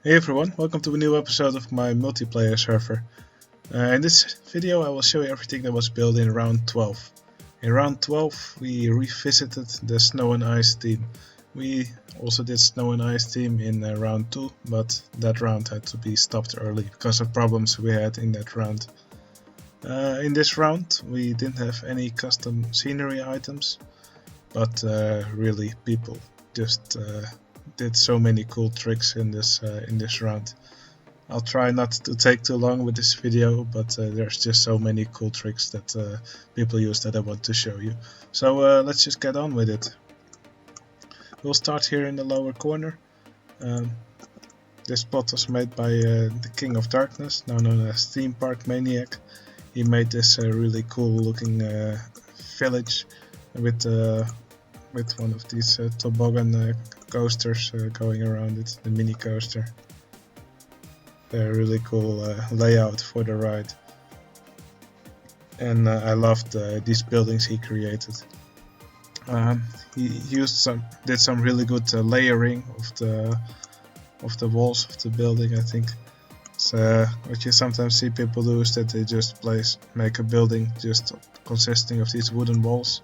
Hey everyone, welcome to a new episode of my multiplayer server. In this video I will show you everything that was built in round 12. In round 12 we revisited the snow and ice theme. We also did snow and ice theme in round 2, but that round had to be stopped early because of problems we had in that round. In this round we didn't have any custom scenery items, but really people just did so many cool tricks in this round. I'll try not to take too long with this video, but there's just so many cool tricks that people use that I want to show you. So let's just get on with it. We'll start here in the lower corner. This plot was made by the King of Darkness, now known as Theme Park Maniac. He made this really cool looking village with one of these toboggan coasters going around it, the mini coaster. They're a really cool layout for the ride. And I loved these buildings he created. He did some really good layering of the walls of the building, I think. So what you sometimes see people do is that they just make a building just consisting of these wooden walls.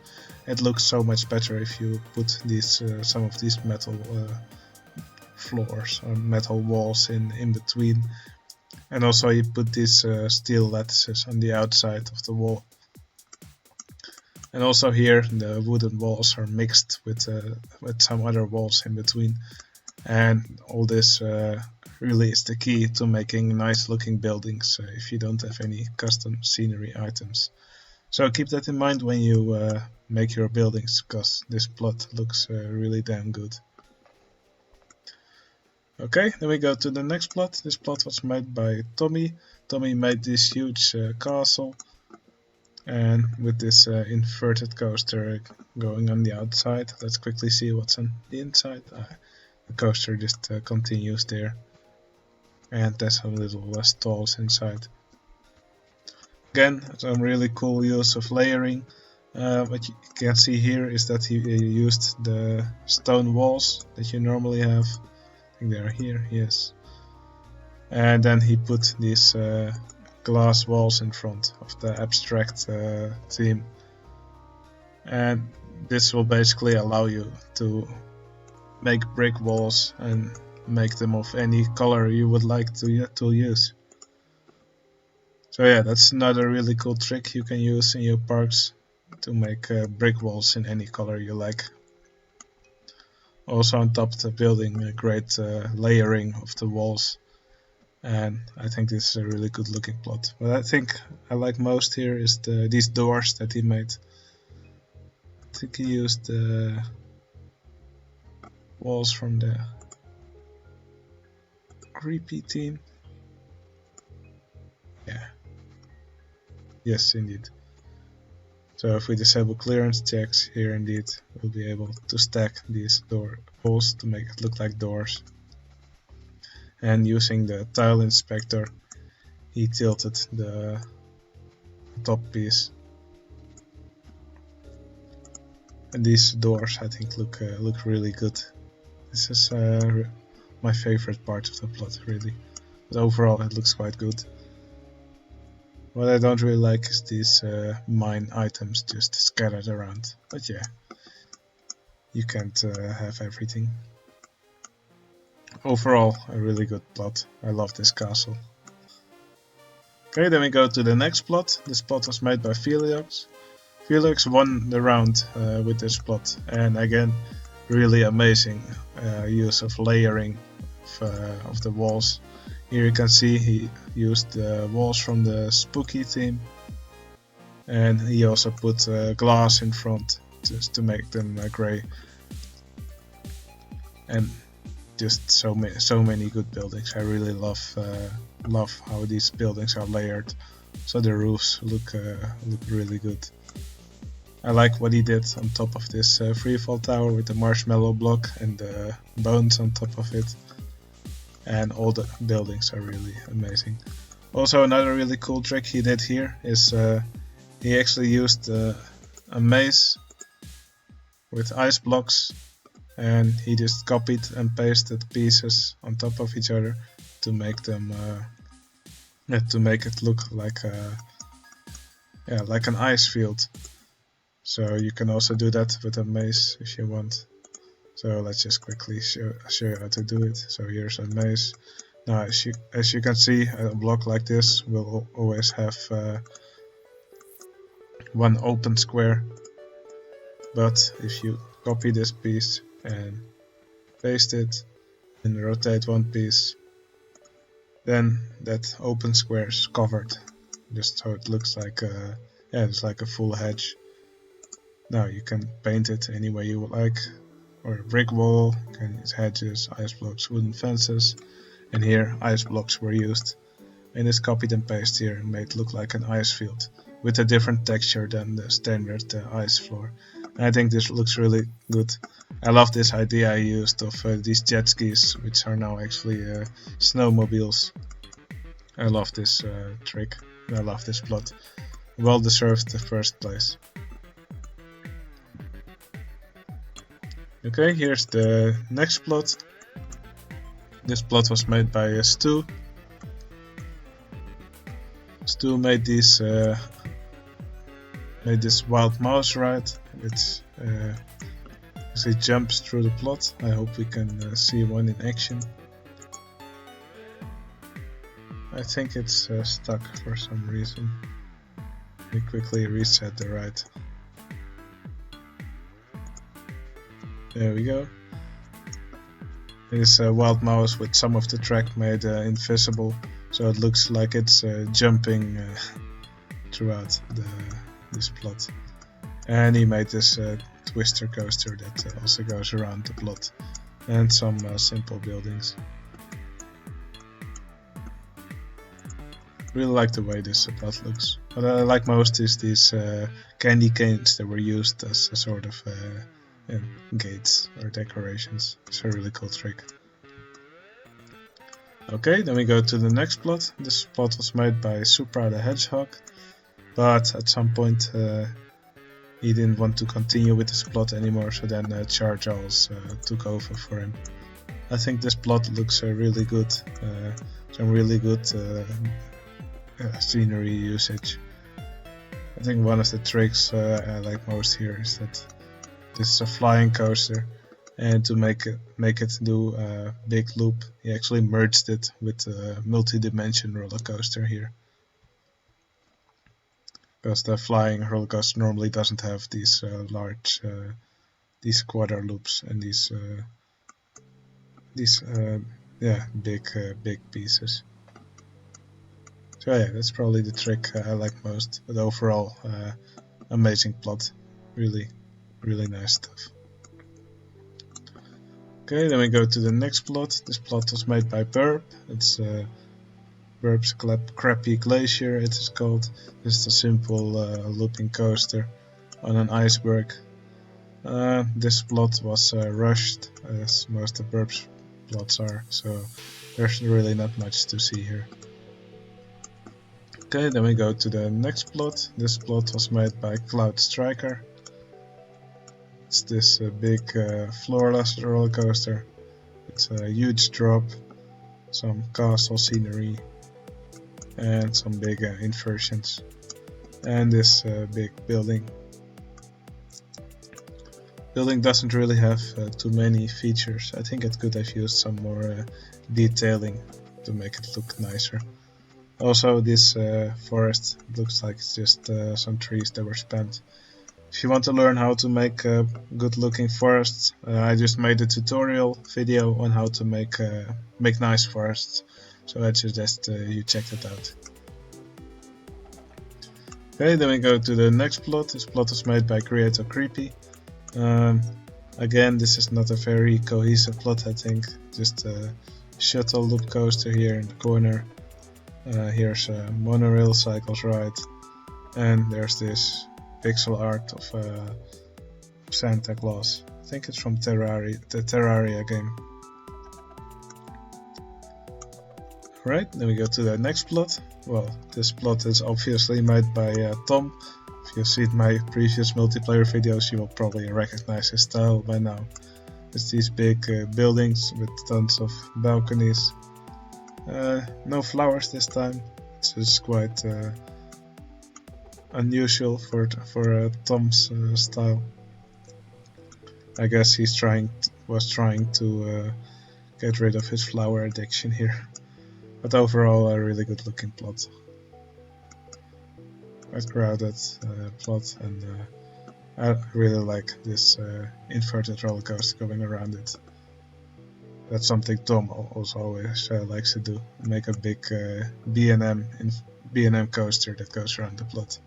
It looks so much better if you put these some of these metal floors or metal walls in between, and also you put these steel lattices on the outside of the wall. And also here the wooden walls are mixed with some other walls in between, and all this really is the key to making nice looking buildings if you don't have any custom scenery items. So keep that in mind when you make your buildings, because this plot looks really damn good. Okay, then we go to the next plot. This plot was made by Tommy. Tommy made this huge castle, and with this inverted coaster going on the outside. Let's quickly see what's on the inside. The coaster just continues there, and there's some little stalls inside. Again, some really cool use of layering. What you can see here is that he used the stone walls that you normally have. I think they are here, yes. And then he put these glass walls in front of the abstract theme. And this will basically allow you to make brick walls and make them of any color you would like to use. So yeah, that's another really cool trick you can use in your parks to make brick walls in any color you like. Also on top of the building, a great layering of the walls, and I think this is a really good looking plot. What I think I like most here is these doors that he made. I think he used the walls from the creepy theme. Yeah. Yes, indeed. So if we disable clearance checks here, indeed, we'll be able to stack these door walls to make it look like doors. And using the tile inspector, he tilted the top piece. And these doors, I think, look really good. This is my favorite part of the plot, really. But overall, it looks quite good. What I don't really like is these mine items just scattered around, but yeah, you can't have everything. Overall, a really good plot. I love this castle. Okay, then we go to the next plot. This plot was made by Felix. Felix won the round with this plot, and again, really amazing use of layering of the walls. Here you can see he used the walls from the spooky theme, and he also put glass in front just to make them grey. And just so many good buildings. I really love how these buildings are layered, so the roofs look really good. I like what he did on top of this freefall tower with the marshmallow block and the bones on top of it. And all the buildings are really amazing. Also, another really cool trick he did here is he actually used a maze with ice blocks and he just copied and pasted pieces on top of each other to make them to make it look like like an ice field. So you can also do that with a maze if you want. So let's just quickly show you how to do it. So here's a maze. Now as you can see, a block like this will always have one open square, but if you copy this piece and paste it and rotate one piece, then that open square is covered, just so it looks like it's like a full hedge. Now you can paint it any way you like, or a brick wall, can use hedges, ice blocks, wooden fences, and here ice blocks were used. And it's copied and pasted here and made it look like an ice field with a different texture than the standard ice floor. And I think this looks really good. I love this idea I used of these jet skis, which are now actually snowmobiles. I love this trick. I love this plot. Well deserved the first place. Okay, here's the next plot. This plot was made by Stu. Stu made this wild mouse ride, which actually jumps through the plot. I hope we can see one in action. I think it's stuck for some reason. Let me quickly reset the ride. There we go. This wild mouse with some of the track made invisible, so it looks like it's jumping throughout this plot. And he made this twister coaster that also goes around the plot, and some simple buildings. Really like the way this plot looks. What I like most is these candy canes that were used as a sort of gates or decorations. It's a really cool trick. Okay, then we go to the next plot. This plot was made by Supra the Hedgehog, but at some point he didn't want to continue with this plot anymore, so then Charles took over for him. I think this plot looks really good. Some really good scenery usage. I think one of the tricks I like most here is that this is a flying coaster, and to make it do a big loop, he actually merged it with a multi-dimensional roller coaster here. Because the flying roller coaster normally doesn't have these large, these quarter loops and these big pieces. So yeah, that's probably the trick I like most. But overall, amazing plot, really nice stuff. Okay, then we go to the next plot. This plot was made by Burp. It's Burp's Crappy Glacier, it is called. Just a simple looping coaster on an iceberg. This plot was rushed, as most of Burp's plots are, so there's really not much to see here. Okay, then we go to the next plot. This plot was made by Cloud Striker. It's this big floorless roller coaster. It's a huge drop, some castle scenery, and some big inversions, and this big building. Building doesn't really have too many features. I think it could have used some more detailing to make it look nicer. Also, this forest looks like it's just some trees that were spent. If you want to learn how to make good looking forests, I just made a tutorial video on how to make nice forests, so I suggest you check it out. Okay, then we go to the next plot. This plot was made by Creator Creepy. Again, this is not a very cohesive plot, I think. Just a shuttle loop coaster here in the corner. Here's a monorail cycles ride, and there's this pixel art of Santa Claus. I think it's from the Terraria game. Right, then we go to the next plot. Well, this plot is obviously made by Tom. If you've seen my previous multiplayer videos, you will probably recognize his style by now. It's these big buildings with tons of balconies. No flowers this time. It's just quite unusual for Tom's style. I guess he's was trying to get rid of his flower addiction here. But overall, a really good looking plot. Quite crowded plot, and I really like this inverted roller coaster going around it. That's something Tom also always likes to do. Make a big B&M coaster that goes around the plot.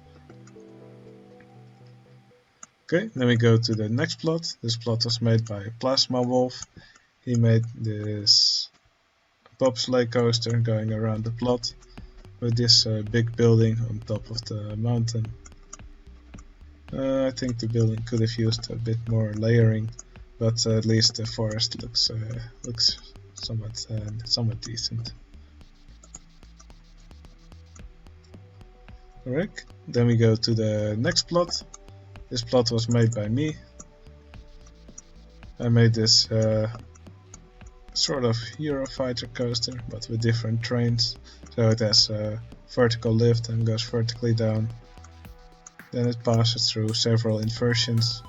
Okay, then we go to the next plot. This plot was made by Plasma Wolf. He made this bobsleigh coaster going around the plot with this big building on top of the mountain. I think the building could have used a bit more layering, but at least the forest looks somewhat decent. Alright, then we go to the next plot. This plot was made by me. I made this sort of Eurofighter coaster, but with different trains. So it has a vertical lift and goes vertically down. Then it passes through several inversions,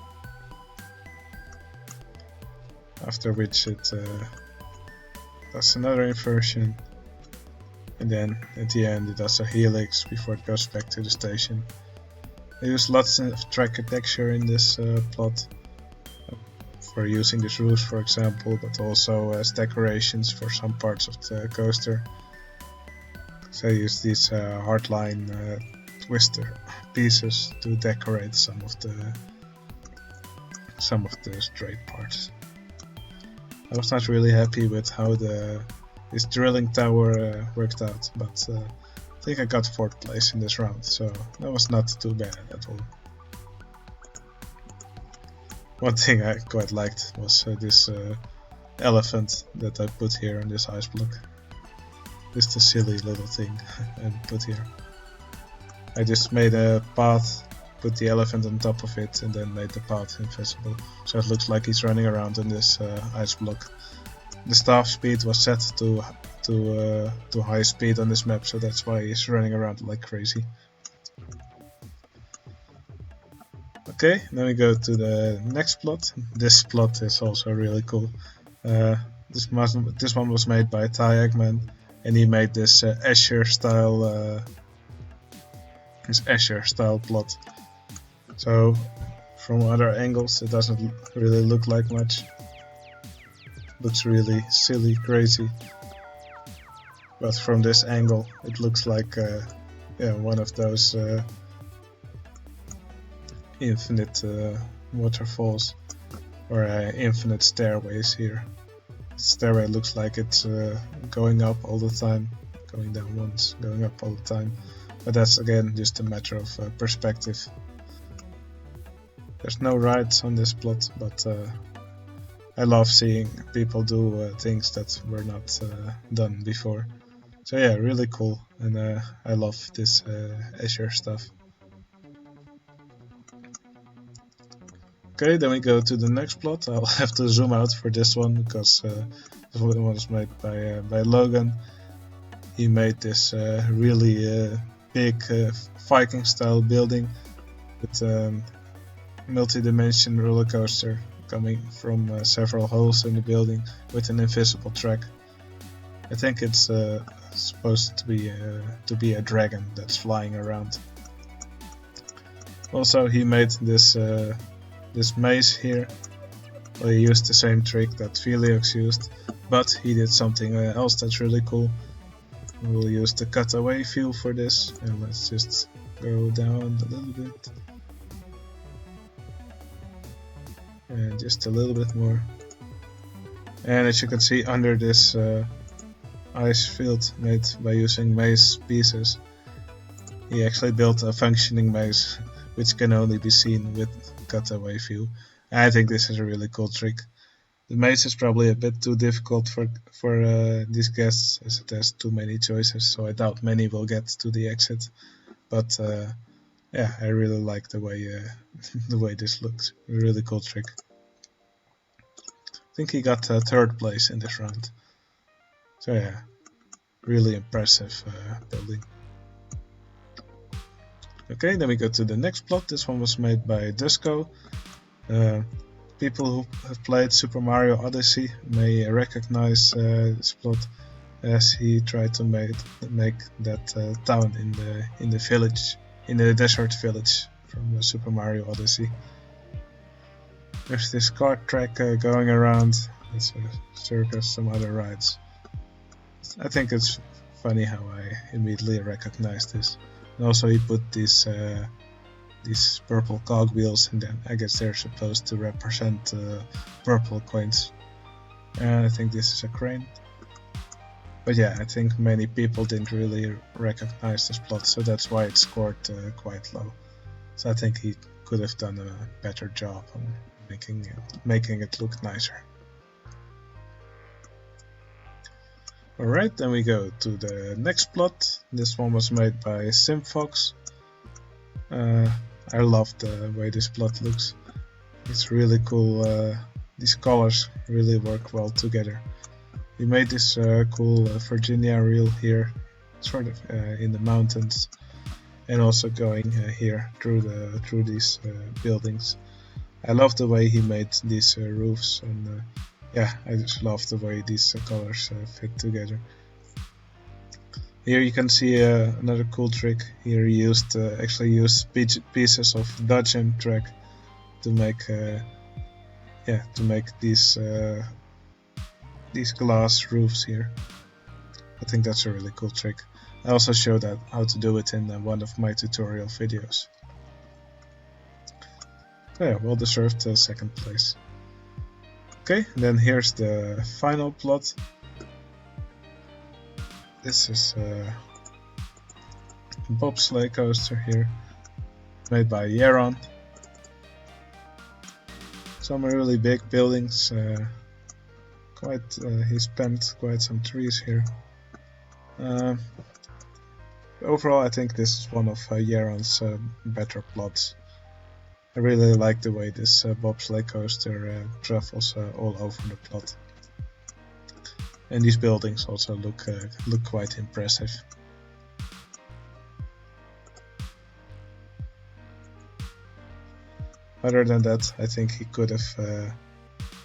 after which it does another inversion, and then at the end it does a helix before it goes back to the station. I use lots of track texture in this plot for using these roofs, for example, but also as decorations for some parts of the coaster. So I use these hardline twister pieces to decorate some of the straight parts. I was not really happy with how this drilling tower worked out, but I think I got 4th place in this round, so that was not too bad at all. One thing I quite liked was this elephant that I put here on this ice block. Just a silly little thing I put here. I just made a path, put the elephant on top of it, and then made the path invisible, so it looks like he's running around on this ice block. The staff speed was set to high speed on this map, so that's why he's running around like crazy. Okay, then we go to the next plot. This plot is also really cool. This one was made by Ty Eggman, and he made this Escher style plot. So from other angles it doesn't really look like much. Looks really silly, crazy. But from this angle it looks like one of those infinite waterfalls or infinite stairways here. The stairway looks like it's going up all the time, going down once, going up all the time. But that's again just a matter of perspective. There's no rides on this plot, but I love seeing people do things that were not done before. So yeah, really cool, and I love this Azure stuff. Okay, then we go to the next plot. I'll have to zoom out for this one because this one was made by Logan. He made this really big Viking style building with multi-dimensional roller coaster coming from several holes in the building with an invisible track. I think it's supposed to be a dragon that's flying around. Also, he made this maze here. Well, he used the same trick that Felix used, but he did something else that's really cool. We'll use the cutaway view for this, and let's just go down a little bit. And just a little bit more. And as you can see, under this ice field made by using maze pieces, he actually built a functioning maze, which can only be seen with cutaway view. And I think this is a really cool trick. The maze is probably a bit too difficult for these guests, as it has too many choices, so I doubt many will get to the exit. But yeah, I really like the way the way this looks. A really cool trick. think he got 3rd place in this round. So yeah, really impressive building. Okay, then we go to the next plot. This one was made by Dusko. People who have played Super Mario Odyssey may recognize this plot, as he tried to make that town in the village, in the desert village from Super Mario Odyssey. There's this kart track going around. It's a circus, some other rides. I think it's funny how I immediately recognized this. And also he put these purple cogwheels, and then I guess they're supposed to represent purple coins. And I think this is a crane. But yeah, I think many people didn't really recognize this plot, so that's why it scored quite low. So I think he could have done a better job on making it look nicer. Alright, then we go to the next plot. This one was made by SimFox. I love the way this plot looks. It's really cool. These colors really work well together. We made this cool Virginia reel here, sort of in the mountains, and also going here through these buildings. I love the way he made these roofs, and yeah, I just love the way these colors fit together. Here you can see another cool trick. Here he actually used pieces of Dodgem track to make these glass roofs here. I think that's a really cool trick. I also showed how to do it in one of my tutorial videos. So yeah, well deserved 2nd place. Okay, then here's the final plot. This is a bobsleigh coaster here, made by Yaron. Some really big buildings. He spent quite some trees here. Overall, I think this is one of Yaron's better plots. I really like the way this bobsleigh coaster travels all over the plot. And these buildings also look quite impressive. Other than that, I think he could have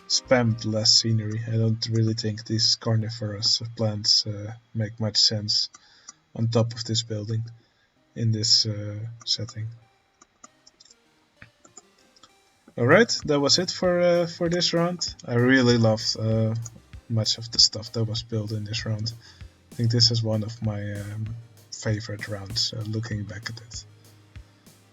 spammed less scenery. I don't really think these carnivorous plants make much sense on top of this building in this setting. Alright, that was it for this round. I really loved much of the stuff that was built in this round. I think this is one of my favorite rounds, looking back at it.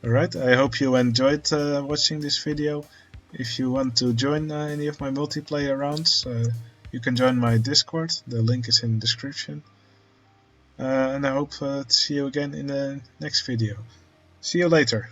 Alright, I hope you enjoyed watching this video. If you want to join any of my multiplayer rounds, you can join my Discord. The link is in the description. And I hope to see you again in the next video. See you later.